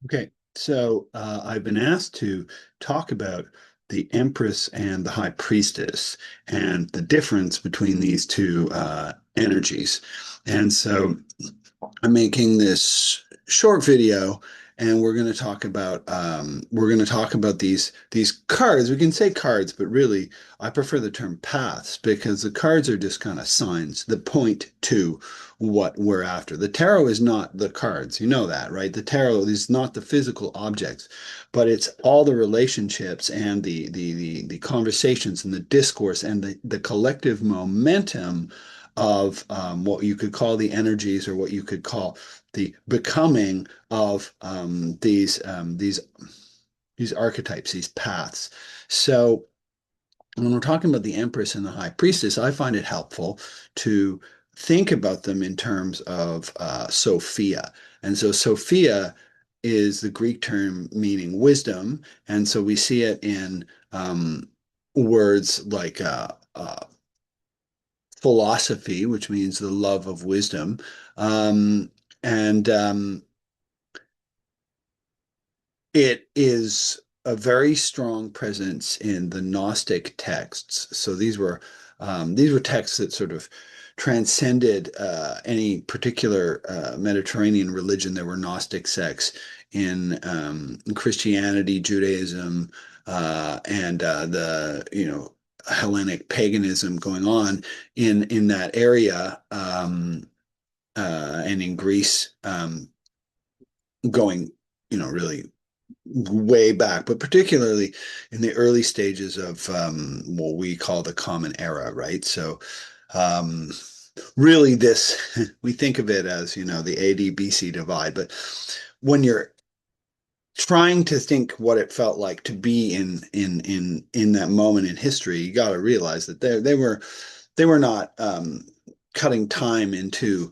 Okay, so I've been asked to talk about the Empress and the High Priestess and the difference between these two energies. And so I'm making this short video, and we're going to talk about these cards. We can say cards, but really I prefer the term paths because the cards are just kind of signs that point to what we're after. The tarot is not the cards, you know that, right? The tarot is not the physical objects, but it's all the relationships and the conversations and the discourse and the collective momentum of what you could call the energies or what you could call the becoming of these archetypes, these paths. So when we're talking about the Empress and the High Priestess, I find it helpful to think about them in terms of Sophia. And so Sophia is the Greek term meaning wisdom, and so we see it in words like philosophy, which means the love of wisdom. Um, and It is a very strong presence in the Gnostic texts. So these were texts that sort of transcended any particular Mediterranean religion. There were Gnostic sects in Christianity, Judaism, and the Hellenic paganism going on in that area, and in Greece, going really way back, but particularly in the early stages of what we call the Common Era, right? So, um, really, this we think of it as the AD BC divide, but when you're trying to think what it felt like to be in that moment in history, you got to realize that they were not cutting time into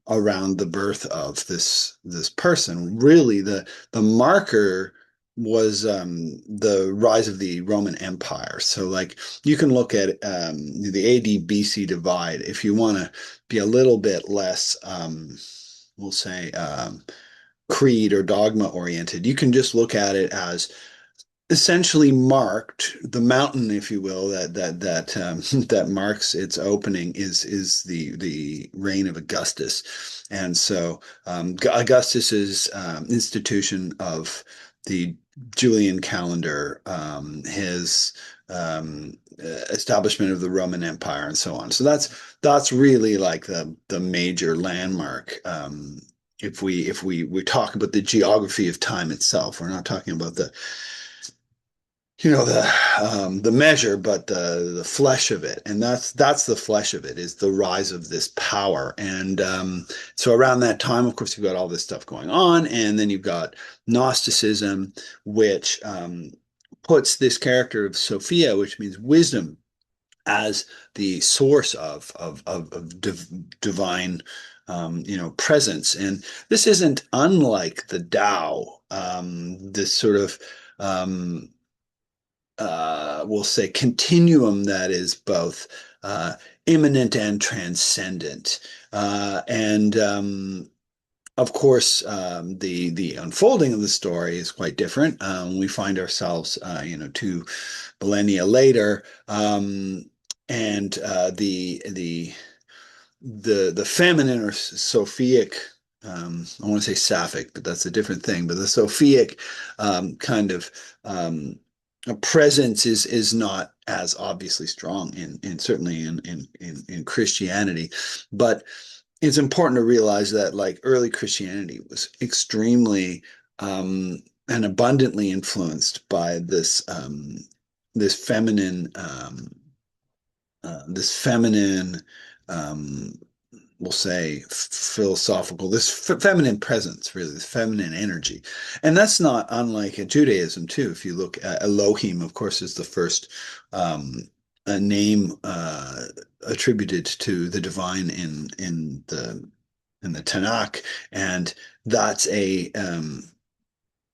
around the birth of this person. Really, the marker was the rise of the Roman Empire. So, like, you can look at the AD BC divide if you want to be a little bit less, we'll say, creed or dogma oriented. You can just look at it as essentially marked the mountain, if you will, that marks its opening is the reign of Augustus, and so Augustus's institution of the Julian calendar, his establishment of the Roman Empire, and so on. So that's really like the major landmark. If we talk about the geography of time itself, we're not talking about the measure, but the flesh of it, and that's the flesh of it is the rise of this power. And so around that time, of course, you've got all this stuff going on, and then you've got Gnosticism, which puts this character of Sophia, which means wisdom, as the source of divine presence. And this isn't unlike the Tao, this sort of um, we'll say continuum that is both immanent and transcendent. And Of course, the unfolding of the story is quite different. We find ourselves, 2 millennia later, and the feminine or Sophic. I want to say sapphic, but that's a different thing. But the Sophic kind of presence is not as obviously strong in certainly in Christianity, but it's important to realize that like early Christianity was extremely and abundantly influenced by this feminine this feminine um, we'll say philosophical, this feminine presence, really, this feminine energy. And that's not unlike Judaism, too. If you look at Elohim, of course, is the first a name attributed to the divine in the Tanakh, and that's a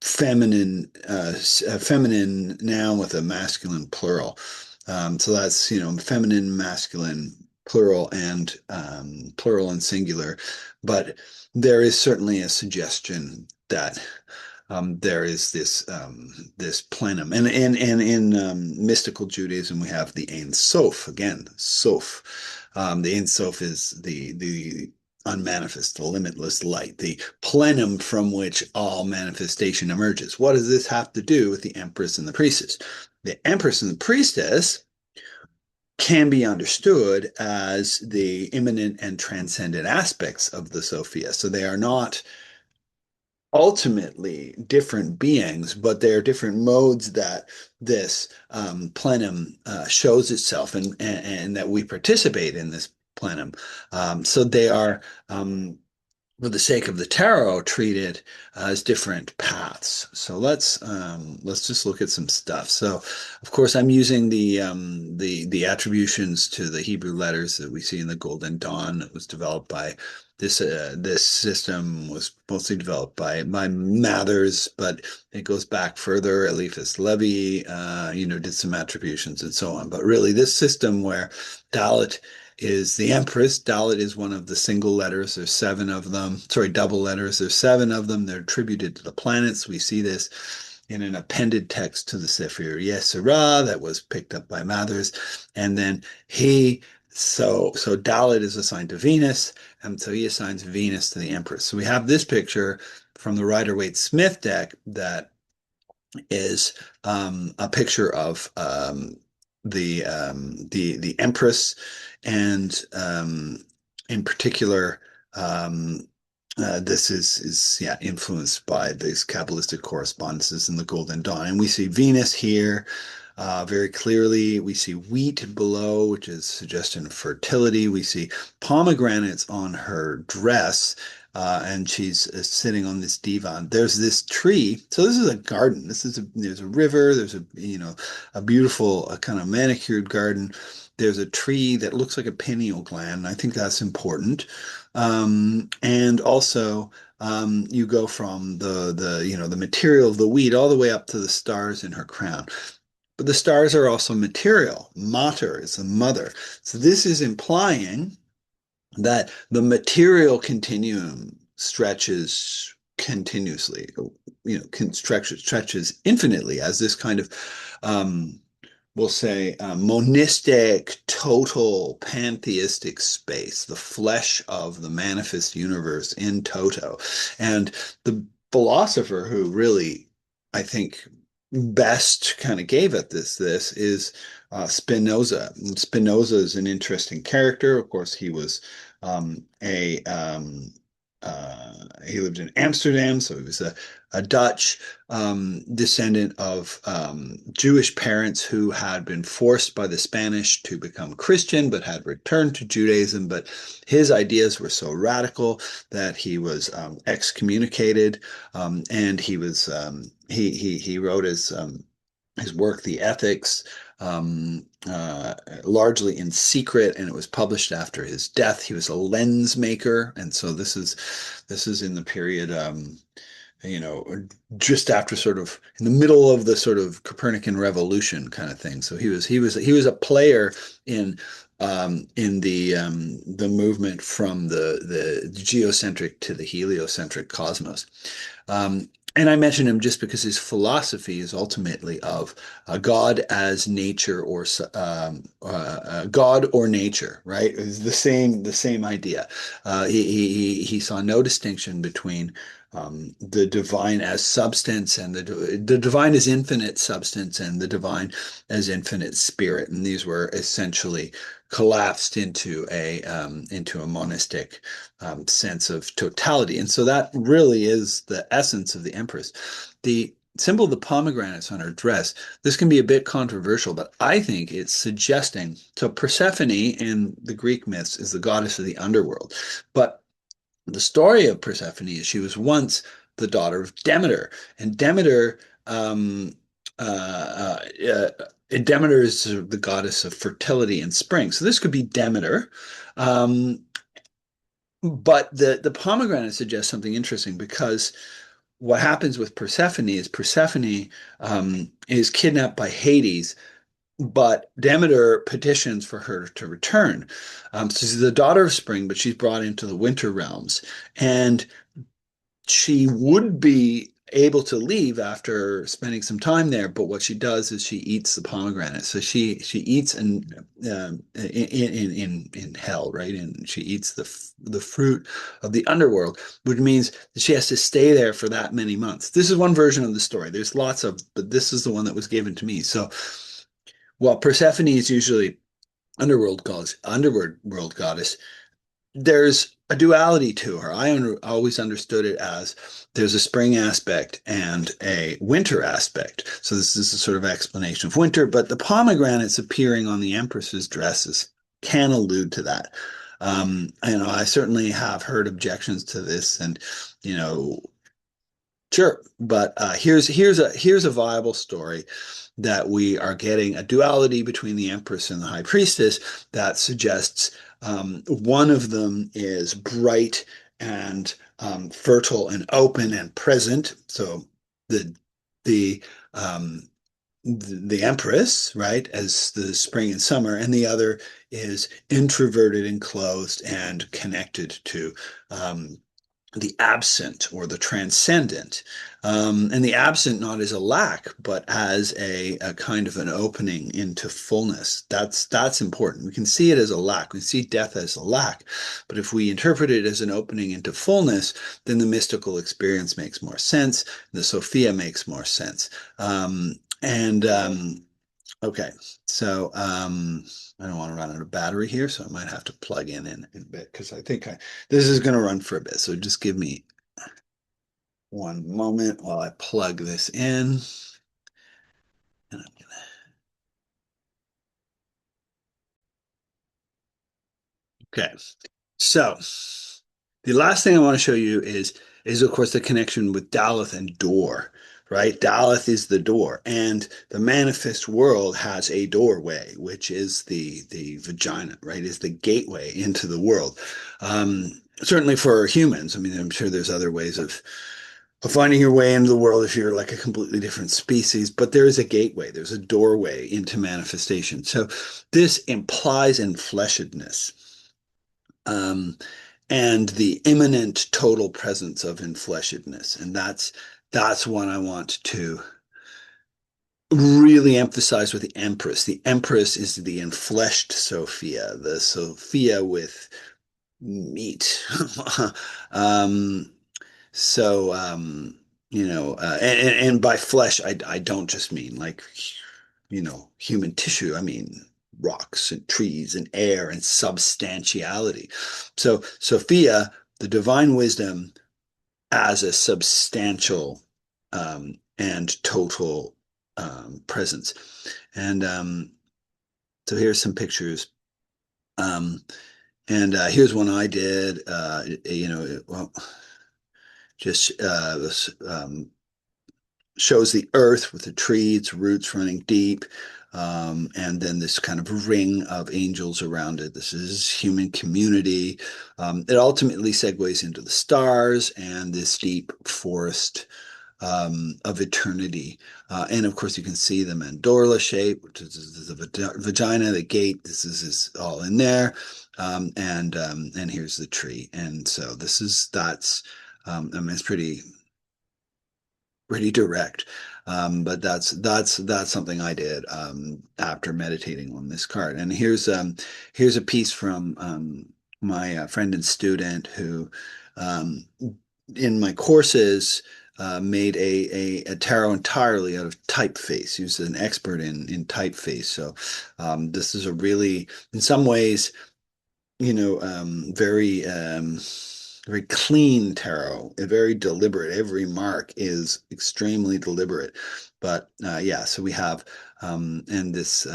feminine noun with a masculine plural. So that's feminine, masculine, plural and singular. But there is certainly a suggestion that there is this plenum, and in mystical Judaism we have the Ein Sof again, Sof. The Ein Sof is the unmanifest, the limitless light, the plenum from which all manifestation emerges. What does this have to do with the Empress and the Priestess? The Empress and the Priestess can be understood as the immanent and transcendent aspects of the Sophia. So they are not ultimately different beings, but they are different modes that this plenum shows itself, and that we participate in this plenum. So they are, for the sake of the tarot, treated as different paths. So let's just look at some stuff. So, of course, I'm using the attributions to the Hebrew letters that we see in the Golden Dawn. It was developed by this system was mostly developed by Mathers, but it goes back further. Eliphas Levi, did some attributions and so on. But really, this system where Dalet is the Empress. Dalet is one of the single letters. There's seven of them. Sorry, double letters. There's seven of them. They're attributed to the planets. We see this in an appended text to the Sefer Yeserah that was picked up by Mathers. And then so Dalet is assigned to Venus, and so he assigns Venus to the Empress. So we have this picture from the Rider-Waite-Smith deck that is a picture of the Empress, and in particular, this is influenced by these Kabbalistic correspondences in the Golden Dawn. And we see Venus here very clearly. We see wheat below, which is suggestion of fertility. We see pomegranates on her dress, and she's sitting on this divan. There's this tree. So this is a garden. There's a river. There's a beautiful kind of manicured garden. There's a tree that looks like a pineal gland. I think that's important. And also, you go from the material of the wheat all the way up to the stars in her crown. But the stars are also material. Mater is the mother. So this is implying that the material continuum stretches continuously, stretches infinitely as this kind of, we'll say, monistic, total, pantheistic space, the flesh of the manifest universe in toto. And the philosopher who really, I think, best kind of gave it this is Spinoza. And Spinoza is an interesting character. Of course, he was he lived in Amsterdam, so he was a Dutch descendant of Jewish parents who had been forced by the Spanish to become Christian, but had returned to Judaism. But his ideas were so radical that he was excommunicated, and he was he wrote his work, The Ethics, largely in secret, and it was published after his death. He was a lens maker, and so this is in the period, just after, sort of in the middle of the sort of Copernican revolution kind of thing. So he was a player in the movement from the geocentric to the heliocentric cosmos. And I mention him just because his philosophy is ultimately of God as nature, or God or nature, right? It's the same idea. He saw no distinction between the divine as substance, and the divine as infinite substance, and the divine as infinite spirit. And these were essentially collapsed into a monistic sense of totality. And so that really is the essence of the Empress. The symbol of the pomegranates on her dress, this can be a bit controversial, but I think it's suggesting, so Persephone in the Greek myths is the goddess of the underworld. But the story of Persephone is she was once the daughter of Demeter, and Demeter Demeter is the goddess of fertility and spring. So this could be Demeter. But the pomegranate suggests something interesting, because what happens with Persephone is Persephone is kidnapped by Hades, but Demeter petitions for her to return. So she's the daughter of spring, but she's brought into the winter realms. And she would be able to leave after spending some time there, but what she does is she eats the pomegranate. So she eats in hell, right? And she eats the fruit of the underworld, which means that she has to stay there for that many months. This is one version of the story. There's lots of, but this is the one that was given to me. So while Persephone is usually underworld world goddess, there's a duality to her. Always understood it as there's a spring aspect and a winter aspect. So this is a sort of explanation of winter, but the pomegranates appearing on the Empress's dresses can allude to that. I certainly have heard objections to this, and you know, sure, but here's a viable story that we are getting a duality between the Empress and the High Priestess that suggests one of them is bright and fertile and open and present. So the the um, the Empress, right, as the spring and summer, and the other is introverted and closed and connected to the absent or the transcendent. And the absent not as a lack, but as a kind of an opening into fullness. That's important. We can see it as a lack. We see death as a lack. But if we interpret it as an opening into fullness, then the mystical experience makes more sense. The Sophia makes more sense. And Okay, so I don't want to run out of battery here, so I might have to plug in a bit because this is going to run for a bit. So just give me one moment while I plug this in. And Okay, so the last thing I want to show you is of course the connection with Daleth and door, right? Daleth is the door, and the manifest world has a doorway, which is the vagina, right? Is the gateway into the world. Certainly for humans. I mean, I'm sure there's other ways of finding your way into the world if you're like a completely different species, but there is a gateway, there's a doorway into manifestation. So this implies enfleshedness. Um, and the imminent total presence of enfleshedness. And that's what I want to really emphasize with the Empress. The Empress is the enfleshed Sophia, the Sophia with meat. um, so and by flesh, I don't just mean like human tissue. I mean rocks and trees and air and substantiality. So Sophia, the divine wisdom as a substantial and total presence. And so here's some pictures. Um, and here's one I did. Well, just this shows the earth with the tree, its roots running deep, and then this kind of ring of angels around it. This is human community. It ultimately segues into the stars and this deep forest of eternity. And of course, you can see the mandorla shape, which is the vagina, the gate. This is all in there. And here's the tree. And so I mean, it's pretty direct. But that's something I did after meditating on this card. And here's a piece from my friend and student who um, in my courses made a tarot entirely out of typeface. He was an expert in typeface. So this is a really, in some ways, very clean tarot, very deliberate. Every mark is extremely deliberate. But yeah, so we have and this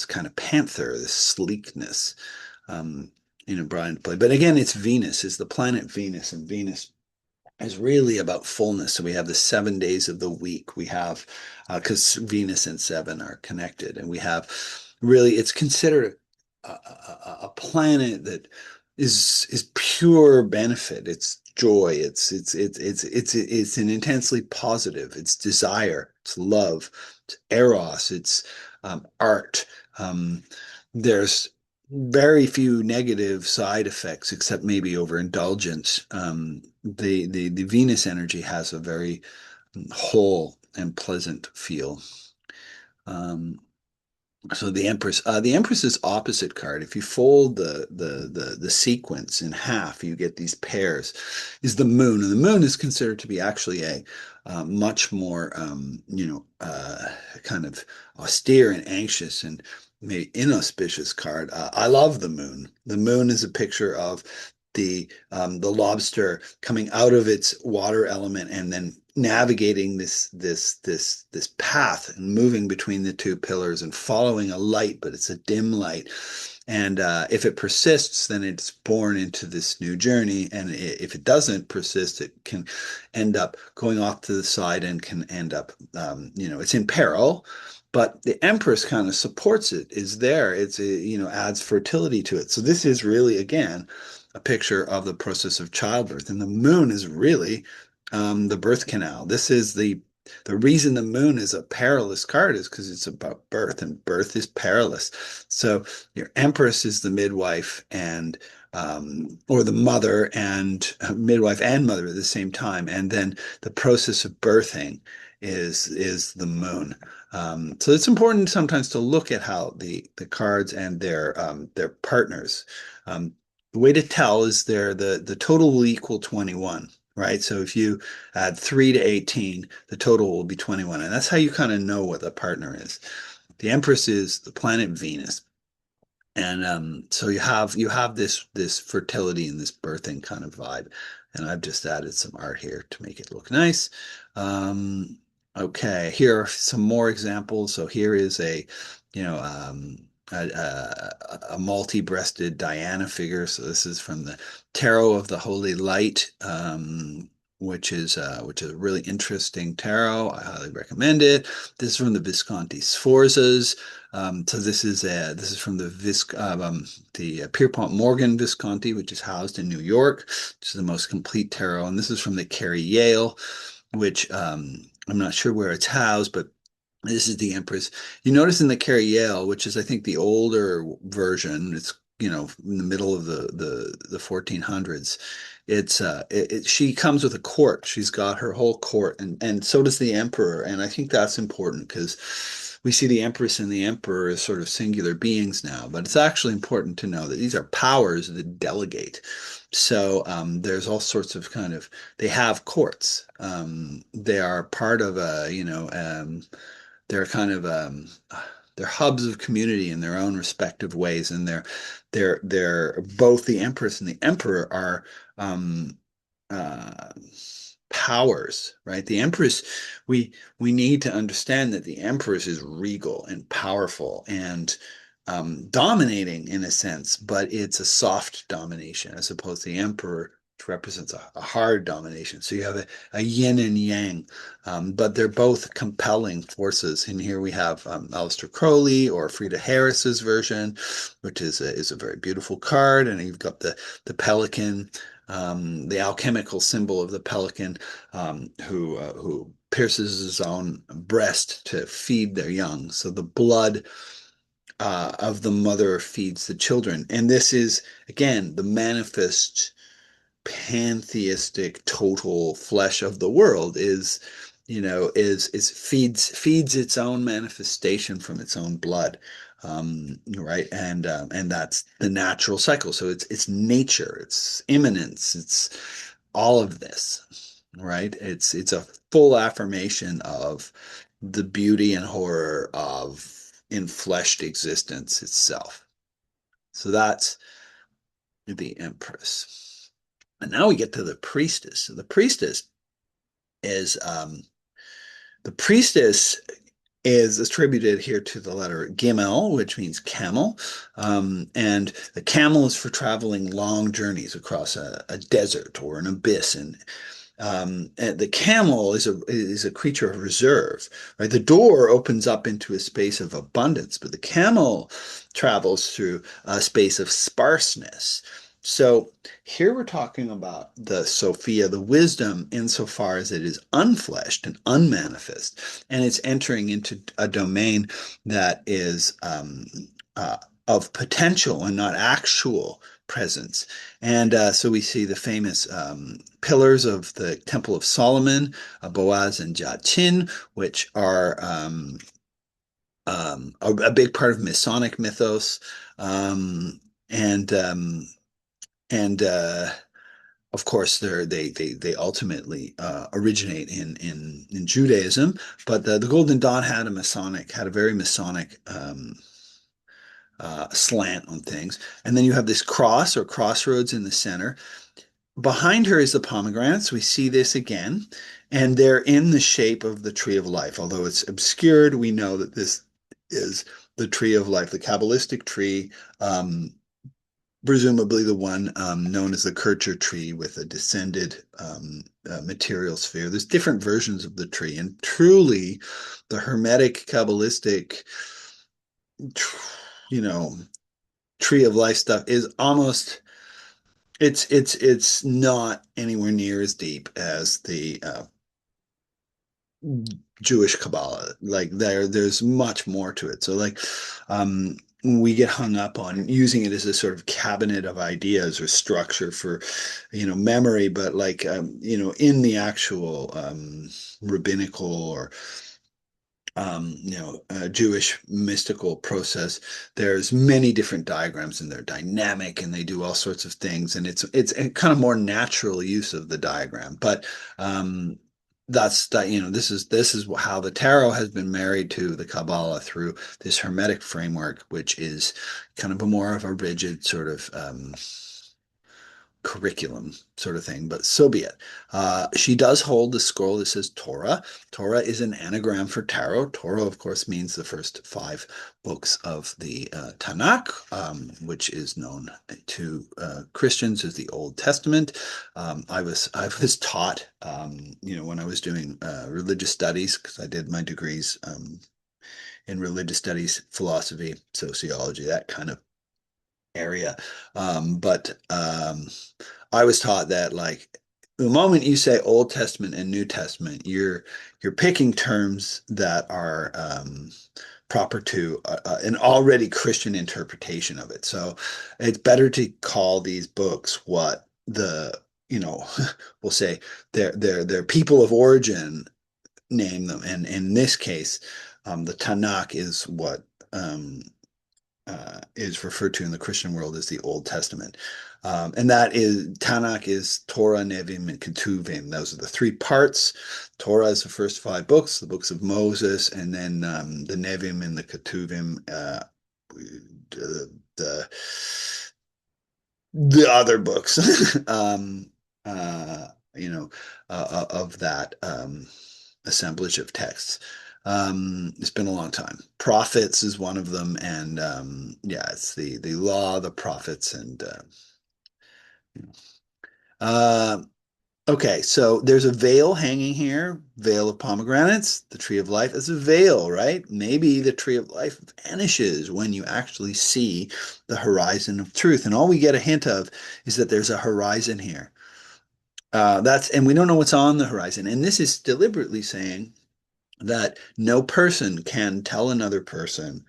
kind of panther, this sleekness, um, brought into play. But again, it's Venus, is the planet Venus, and Venus is really about fullness. So we have the 7 days of the week. We have because Venus and seven are connected, and we have really it's considered a planet that is pure benefit. It's joy. It's an intensely positive. It's desire. It's love. It's eros. It's art. There's very few negative side effects, except maybe overindulgence. the Venus energy has a very whole and pleasant feel. Um, so the Empress's opposite card, if you fold the sequence in half, you get these pairs, is the moon. And the moon is considered to be actually a much more, kind of austere and anxious and maybe inauspicious card. I love the moon. The moon is a picture of the lobster coming out of its water element and then navigating this path and moving between the two pillars and following a light, but it's a dim light. And if it persists, then it's born into this new journey. And if it doesn't persist, it can end up going off to the side and can end up, it's in peril. But the Empress kind of supports it, is there. Adds fertility to it. So this is really, again, a picture of the process of childbirth. And the moon is really the birth canal. This is the reason the moon is a perilous card is because it's about birth, and birth is perilous. So your Empress is the midwife and or the mother and midwife and mother at the same time, and then the process of birthing is the moon. So it's important sometimes to look at how the cards and their partners. The way to tell is the total will equal 21, right? So if you add 3 to 18, the total will be 21. And that's how you kind of know what the partner is. The Empress is the planet Venus. And so you have this fertility and this birthing kind of vibe. And I've just added some art here to make it look nice. Um, okay, here are some more examples. So here is you know, a multi-breasted Diana figure. So this is from the Tarot of the Holy Light, which is a really interesting tarot. I highly recommend it. This is from the Visconti Sforzas. So this is from the Pierpont Morgan Visconti, which is housed in New York. This is the most complete tarot, and this is from the Carrie Yale, which I'm not sure where it's housed, but this is the Empress. You notice in the Carrie Yale, which is I think the older version, it's in the middle of the 1400s. She comes with a court. She's got her whole court, and so does the Emperor. And I think that's important because we see the Empress and the Emperor as sort of singular beings now, but it's actually important to know that these are powers that delegate. So there's all sorts of they have courts. They are part of they're kind of they're hubs of community in their own respective ways, and they're both the Empress and the Emperor are uh, powers, right? The Empress, we need to understand that the Empress is regal and powerful and dominating in a sense, but it's a soft domination as opposed to the Emperor, which represents a hard domination. So you have a yin and yang, but they're both compelling forces. And here we have Aleister Crowley or Frida Harris's version, which is a very beautiful card. And you've got the pelican, the alchemical symbol of the pelican, who pierces his own breast to feed their young. So the blood of the mother feeds the children. And this is, again, the manifest pantheistic total flesh of the world is feeds its own manifestation from its own blood, right? And that's the natural cycle. So it's nature, it's immanence, it's all of this, right? It's a full affirmation of the beauty and horror of enfleshed existence itself. So that's the Empress. And now we get to the Priestess. So is um, the Priestess is attributed here to the letter Gimel, which means camel. And the camel is for traveling long journeys across a desert or an abyss. And the camel is a creature of reserve, right? The door opens up into a space of abundance, but the camel travels through a space of sparseness. So here we're talking about the Sophia, the wisdom, insofar as it is unfleshed and unmanifest, and it's entering into a domain that is of potential and not actual presence. And so we see the famous pillars of the Temple of Solomon, Boaz and Jachin, which are a big part of Masonic mythos. Um, and and of course, they ultimately originate in Judaism, but the Golden Dawn had a very Masonic slant on things. And then you have this cross or crossroads in the center. Behind her is the pomegranates. We see this again, and they're in the shape of the tree of life. Although it's obscured, we know that this is the tree of life, the Kabbalistic tree, presumably the one known as the Kircher tree with a descended material sphere. There's different versions of the tree, and truly, the Hermetic Kabbalistic, you know, tree of life stuff is almost it's not anywhere near as deep as the Jewish Kabbalah. Like there's much more to it. So like we get hung up on using it as a sort of cabinet of ideas or structure for, memory, but like in the actual rabbinical or Jewish mystical process. There's many different diagrams and they're dynamic and they do all sorts of things. And it's a kind of more natural use of the diagram. But that's that, this is how the tarot has been married to the Kabbalah through this Hermetic framework, which is kind of a more of a rigid sort of curriculum sort of thing, but so be it. She does hold the scroll that says Torah. Torah is an anagram for tarot. Torah, of course, means the first five books of the Tanakh, which is known to Christians as the Old Testament. I was taught, when I was doing religious studies, because I did my degrees in religious studies, philosophy, sociology, that kind of area. But I was taught that like the moment you say Old Testament and New Testament, you're picking terms that are proper to an already Christian interpretation of it. So it's better to call these books what we'll say their people of origin name them. And in this case, the Tanakh is what is referred to in the Christian world as the Old Testament. And that is Tanakh is Torah, Nevi'im, and Ketuvim. Those are the three parts. Torah is the first five books, the books of Moses, and then the Nevi'im and the Ketuvim, the the other books, of that assemblage of texts. It's been a long time. Prophets is one of them, and yeah, it's the law, the prophets, and uh, okay. So there's a veil hanging here, veil of pomegranates. The tree of life is a veil, right? Maybe the tree of life vanishes when you actually see the horizon of truth, and all we get a hint of is that there's a horizon here. And we don't know what's on the horizon, and this is deliberately saying that no person can tell another person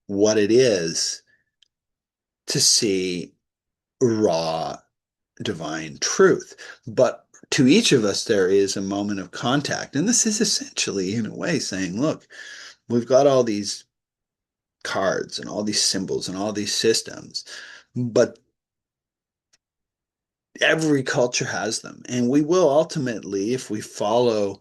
what it is to see raw divine truth. But to each of us, there is a moment of contact. And this is essentially, in a way, saying, look, we've got all these cards and all these symbols and all these systems, but every culture has them. And we will ultimately, if we follow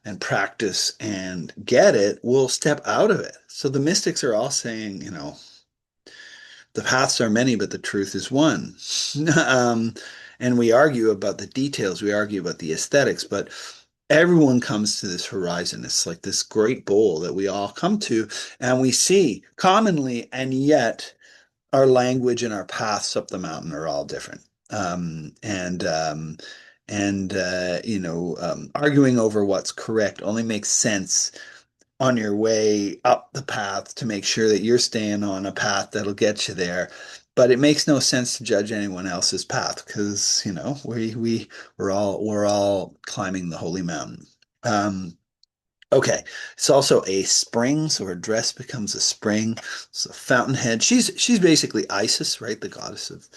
and practice and get it, we'll step out of it. So the mystics are all saying, the paths are many, but the truth is one. And we argue about the details, we argue about the aesthetics, but everyone comes to this horizon. It's like this great bowl that we all come to and we see commonly, and yet our language and our paths up the mountain are all different. Arguing over what's correct only makes sense on your way up the path to make sure that you're staying on a path that'll get you there. But it makes no sense to judge anyone else's path because, we're all climbing the holy mountain. Okay, it's also a spring, so her dress becomes a spring. It's a fountainhead. She's basically Isis, right? The goddess of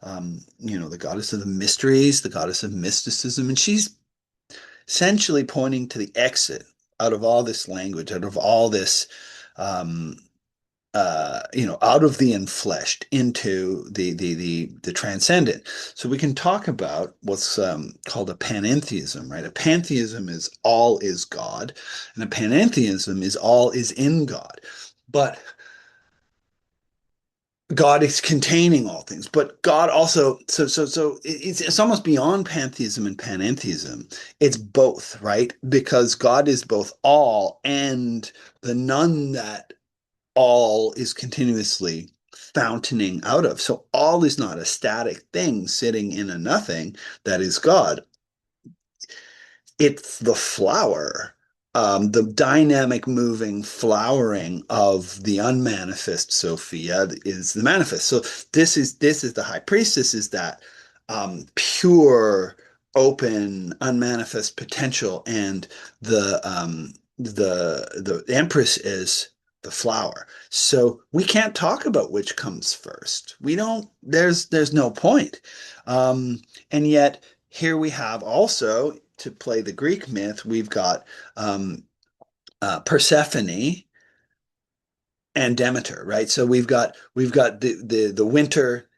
the goddess of the mysteries, the goddess of mysticism, and she's essentially pointing to the exit out of all this language, out of all this, um, out of the enfleshed into the transcendent. So we can talk about what's called a panentheism, right? A pantheism is all is God, and a panentheism is all is in God. But God is containing all things, but God also it's almost beyond pantheism and panentheism. It's both, right? Because God is both all and the none that all is continuously fountaining out of. So all is not a static thing sitting in a nothing that is God. It's the flower, the dynamic, moving flowering of the unmanifest Sophia is the manifest. So this is the high priestess is that pure, open, unmanifest potential, and the Empress is the flower. So we can't talk about which comes first. We don't. There's no point. And yet here we have also, to play the Greek myth, we've got Persephone and Demeter, right? So we've got the winter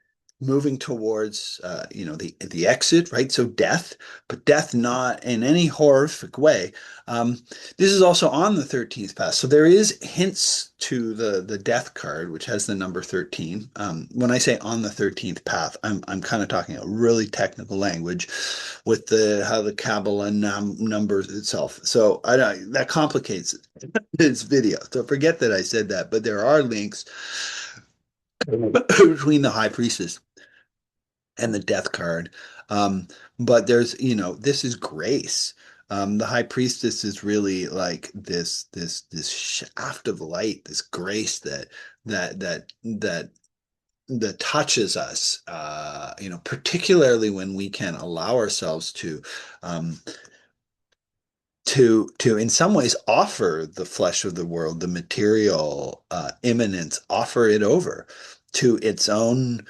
moving towards the exit, right? So death, but death not in any horrific way. Um, this is also on the 13th path. So there is hints to the death card, which has the number 13. When I say on the 13th path, I'm kind of talking a really technical language with the how the Kabbalah numbers itself. So that complicates this video. So forget that I said that, but there are links between the high priestess and the death card. Um, but this is grace. The high priestess is really like this shaft of light, this grace that that that that touches us. Particularly when we can allow ourselves um, to in some ways offer the flesh of the world, the material immanence, offer it over to its own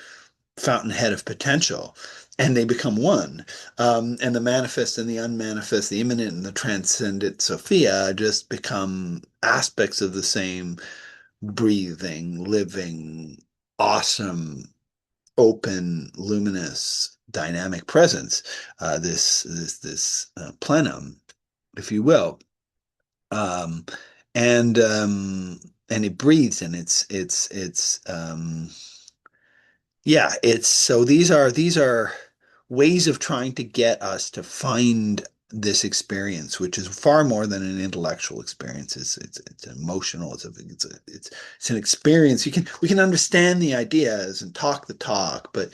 fountainhead of potential, and they become one. And the manifest and the unmanifest, the immanent and the transcendent Sophia just become aspects of the same breathing, living, awesome, open, luminous, dynamic presence. This plenum, if you will, um, and and it breathes, and it's yeah, it's so these are ways of trying to get us to find this experience, which is far more than an intellectual experience. It's emotional. It's an experience. We can understand the ideas and talk the talk, but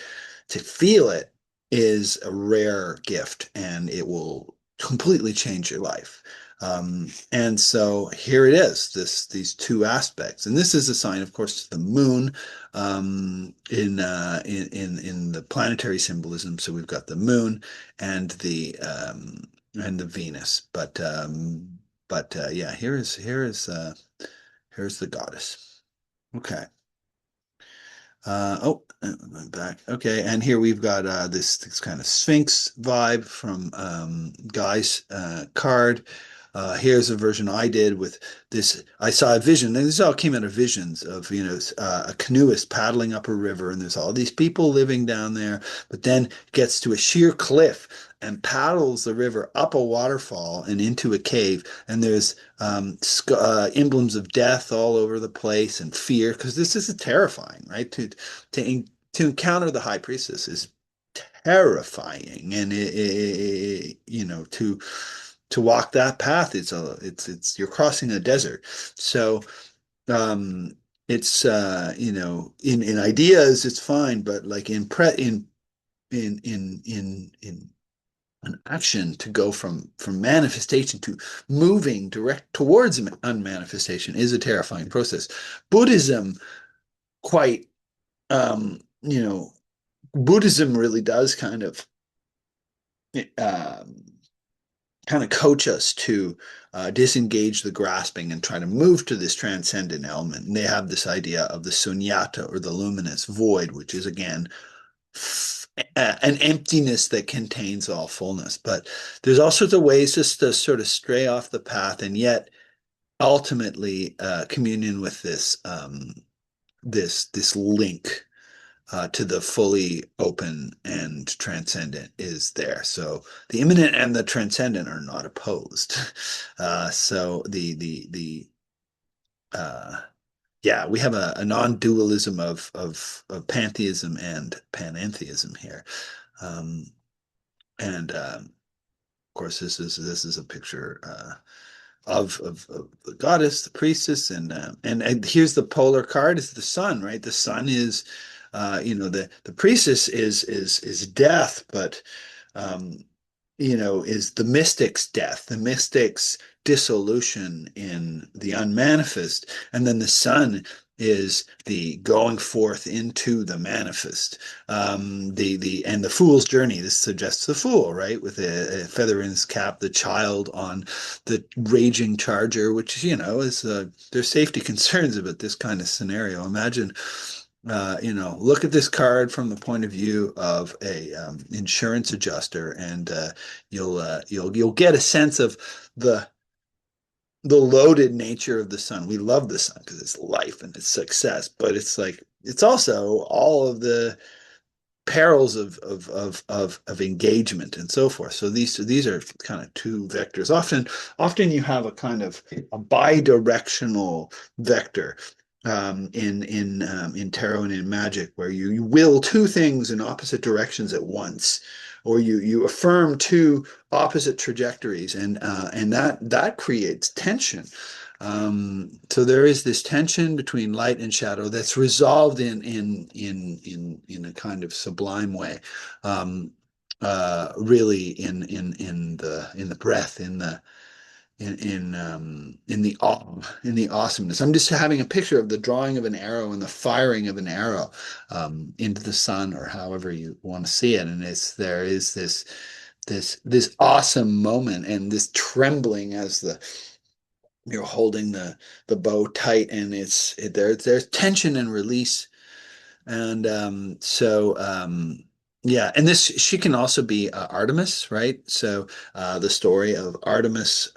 to feel it is a rare gift, and it will completely change your life. And so here it is, these two aspects, and this is a sign, of course, to the moon in the planetary symbolism. So we've got the moon and the Venus, but yeah, here's the goddess. Okay. I'm back. Okay, and here we've got this kind of Sphinx vibe from Guy's card. Here's a version I did with this. I saw a vision, and this all came out of visions of a canoeist paddling up a river, and there's all these people living down there. But then gets to a sheer cliff and paddles the river up a waterfall and into a cave, and there's emblems of death all over the place and fear, because this is terrifying, right? To encounter the high priestess is terrifying, and to walk that path, it's you're crossing a desert. So it's in ideas it's fine, but like in an action, to go from manifestation to moving direct towards unmanifestation is a terrifying process. Buddhism quite um, you know Buddhism really does um, kind of coach us to disengage the grasping and try to move to this transcendent element. And they have this idea of the sunyata, or the luminous void, which is again an emptiness that contains all fullness. But there's all sorts of ways just to sort of stray off the path, and yet ultimately communion with this link to the fully open and transcendent is there. So the immanent and the transcendent are not opposed. So the uh, yeah, we have a non-dualism of pantheism and panentheism here. Um, and Of course, this is a picture of the goddess, the priestess, and here's the polar card is the sun, right? The sun is, the priestess is death, but um, is the mystic's death, the mystic's dissolution in the unmanifest, and then the sun is the going forth into the manifest. The fool's journey. This suggests the fool, right, with a feather in his cap, the child on the raging charger, which is there's safety concerns about this kind of scenario. Imagine look at this card from the point of view of a insurance adjuster, and you'll get a sense of the the loaded nature of the sun. We love the sun because it's life and it's success, but it's like it's also all of the perils of engagement and so forth. So these are kind of two vectors. Often you have a kind of a bidirectional vector in tarot and in magic, where you will two things in opposite directions at once, or you affirm two opposite trajectories, and that creates tension. So there is this tension between light and shadow that's resolved in a kind of sublime way, really in the breath, in the awesomeness. I'm just having a picture of the drawing of an arrow and the firing of an arrow into the sun, or however you want to see it, and there is this awesome moment and this trembling as you're holding the bow tight, and there's tension and release, and yeah, and this she can also be Artemis, right? So the story of Artemis,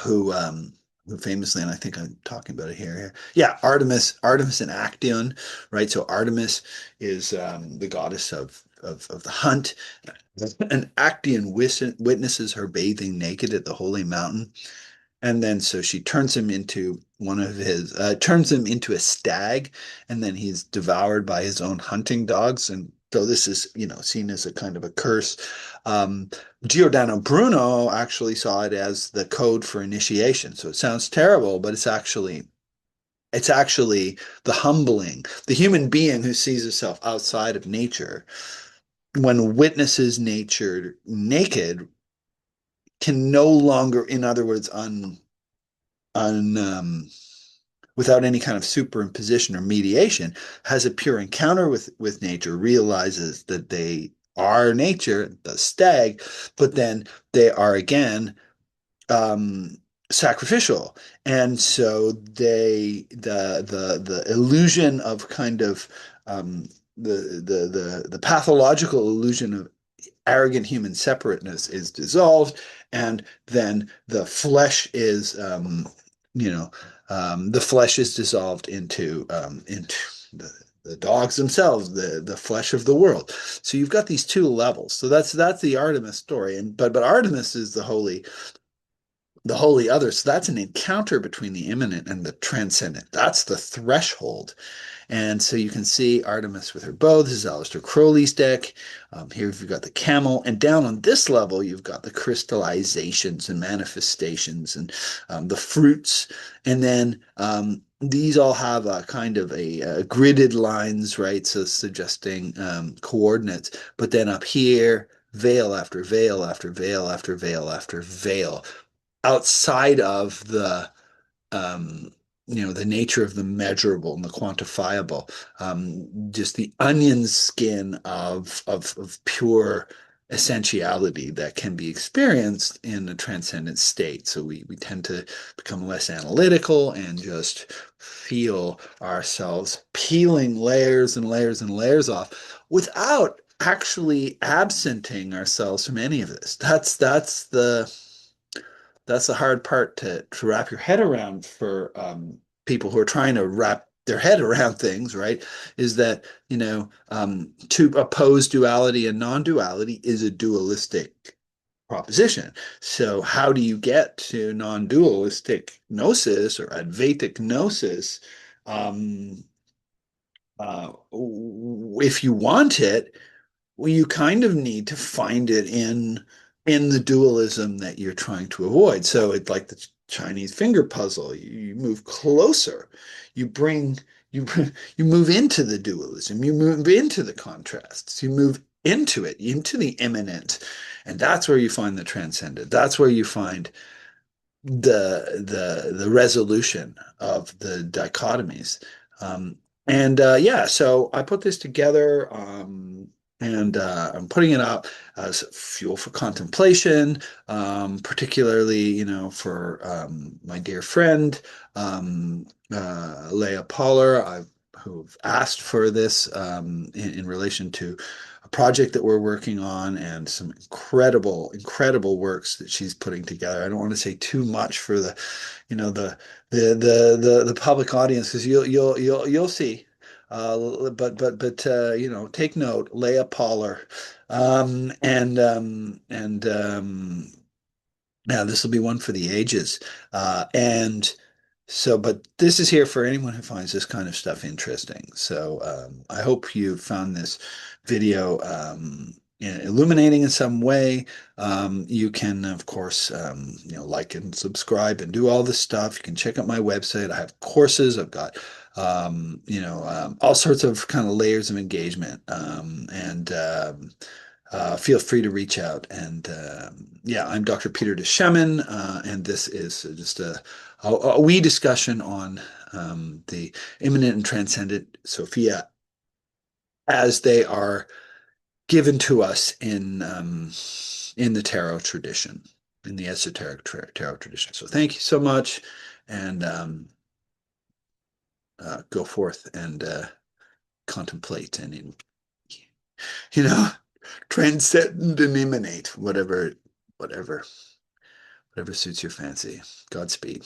who um, who famously, and I think I'm talking about it here. Yeah, Artemis and Actaeon, right? So Artemis is the goddess of the hunt, and Actaeon witnesses her bathing naked at the holy mountain. And then so she turns him into a stag, and then he's devoured by his own hunting dogs. And so this is, seen as a kind of a curse. Um, Giordano Bruno actually saw it as the code for initiation. So it sounds terrible, but it's actually the humbling, the human being who sees himself outside of nature, when witnesses nature naked, can no longer, in other words, un without any kind of superimposition or mediation, has a pure encounter with nature, realizes that they are nature, the stag, but then they are again um, sacrificial, and so the illusion of kind of the pathological illusion of arrogant human separateness is dissolved, and then you know, the flesh is dissolved into the dogs themselves, the flesh of the world. So you've got these two levels. So that's the Artemis story, and but Artemis is the holy other. So that's an encounter between the immanent and the transcendent. That's the threshold. And so you can see Artemis with her bow. This is Aleister Crowley's deck. Here you've got the camel. And down on this level, you've got the crystallizations and manifestations and the fruits. And then these all have a kind of a gridded lines, right? So suggesting coordinates. But then up here, veil after veil after veil after veil after veil, outside of um, the nature of the measurable and the quantifiable, just the onion skin of pure essentiality that can be experienced in a transcendent state. So we tend to become less analytical and just feel ourselves peeling layers and layers and layers off without actually absenting ourselves from any of this. That's the hard part to wrap your head around for people who are trying to wrap their head around things, right? Is that, to oppose duality and non-duality is a dualistic proposition. So how do you get to non-dualistic gnosis or Advaitic gnosis? Um, if you want it, well, you kind of need to find it in the dualism that you're trying to avoid. So it's like the Chinese finger puzzle. You move closer. You bring you you move into the dualism. You move into the contrasts. You move into it, into the immanent, and that's where you find the transcendent. That's where you find the resolution of the dichotomies. Um, and yeah, so I put this together, and I'm putting it up as fuel for contemplation, particularly, for my dear friend, Leah Poller, who've asked for this in relation to a project that we're working on and some incredible, incredible works that she's putting together. I don't want to say too much for the, you know, the public audience because you'll see. Take note, Leah Poller, and yeah, this will be one for the ages. And so, but this is here for anyone who finds this kind of stuff interesting. So I hope you found this video illuminating in some way. You can, of course, like and subscribe and do all this stuff. You can check out my website. I have courses. I've got, all sorts of kind of layers of engagement. And feel free to reach out. And yeah, I'm Dr. Peter DeShemin, and this is just a wee discussion on the immanent and transcendent Sophia as they are given to us in the tarot tradition, in the esoteric tarot tradition. So thank you so much, and go forth and contemplate and you know transcend and emanate whatever whatever suits your fancy. Godspeed.